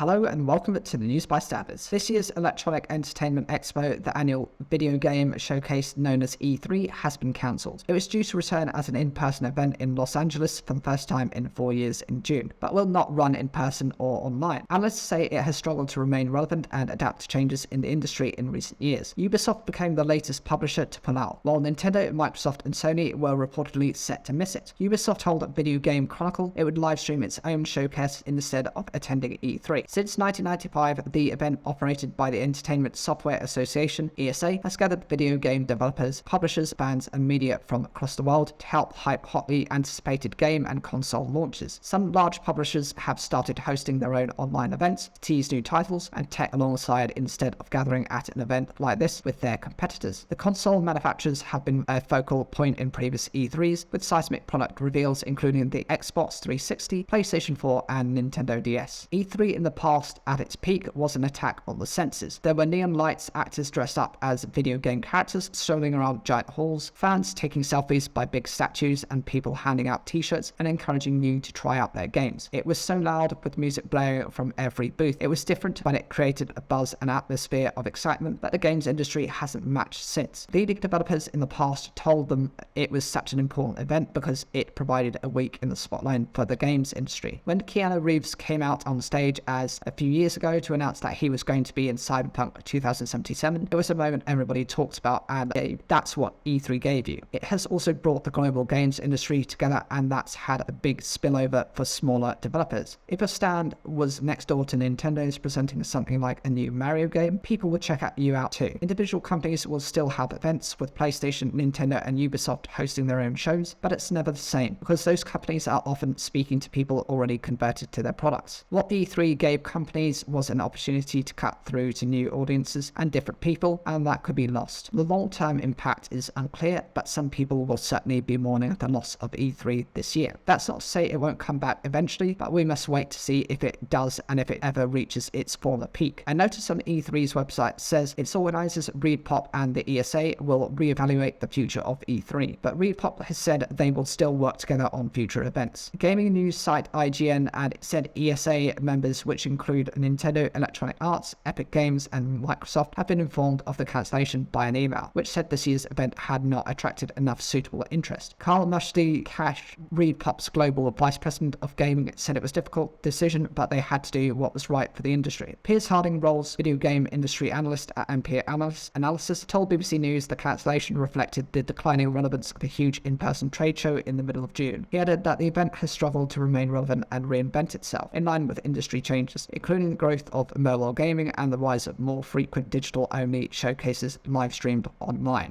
Hello and welcome to the News by Stabbers. This year's Electronic Entertainment Expo, the annual video game showcase known as E3, has been cancelled. It was due to return as an in-person event in Los Angeles for the first time in 4 years in June, but will not run in person or online. Analysts say it has struggled to remain relevant and adapt to changes in the industry in recent years. Ubisoft became the latest publisher to pull out, while Nintendo, Microsoft and Sony were reportedly set to miss it. Ubisoft told Video Game Chronicle it would livestream its own showcase instead of attending E3. Since 1995, the event, operated by the Entertainment Software Association, ESA, has gathered video game developers, publishers, bands, and media from across the world to help hype hotly anticipated game and console launches. Some large publishers have started hosting their own online events to tease new titles and tech alongside instead of gathering at an event like this with their competitors. The console manufacturers have been a focal point in previous E3s, with seismic product reveals including the Xbox 360, PlayStation 4, and Nintendo DS. E3 in the past, at its peak, was an attack on the senses. There were neon lights, actors dressed up as video game characters strolling around giant halls, fans taking selfies by big statues, and people handing out t-shirts and encouraging you to try out their games. It was so loud, with music blaring from every booth. It was different, but it created a buzz and atmosphere of excitement that the games industry hasn't matched since. Leading developers in the past told them it was such an important event because it provided a week in the spotlight for the games industry. When Keanu Reeves came out on stage as a few years ago to announce that he was going to be in Cyberpunk 2077, it was a moment everybody talked about, and that's what E3 gave you. It has also brought the global games industry together, and that's had a big spillover for smaller developers. If a stand was next door to Nintendo's presenting something like a new Mario game, people would check you out too. Individual companies will still have events, with PlayStation, Nintendo and Ubisoft hosting their own shows, but it's never the same because those companies are often speaking to people already converted to their products. What E3 gave companies was an opportunity to cut through to new audiences and different people, and that could be lost. The long-term impact is unclear, but some people will certainly be mourning the loss of E3 this year. That's not to say it won't come back eventually, but we must wait to see if it does and if it ever reaches its former peak. A notice on E3's website says its organizers ReedPop and the ESA will reevaluate the future of E3, but ReedPop has said they will still work together on future events. Gaming news site IGN and said ESA members, which include Nintendo, Electronic Arts, Epic Games and Microsoft, have been informed of the cancellation by an email, which said this year's event had not attracted enough suitable interest. Carl Mushdi-Cash, ReedPop's global vice president of gaming, said it was a difficult decision, but they had to do what was right for the industry. Piers Harding Rolls, video game industry analyst at Ampere Analysis, told BBC News the cancellation reflected the declining relevance of the huge in-person trade show in the middle of June. He added that the event has struggled to remain relevant and reinvent itself, in line with industry changes, including the growth of mobile gaming and the rise of more frequent digital-only showcases live-streamed online.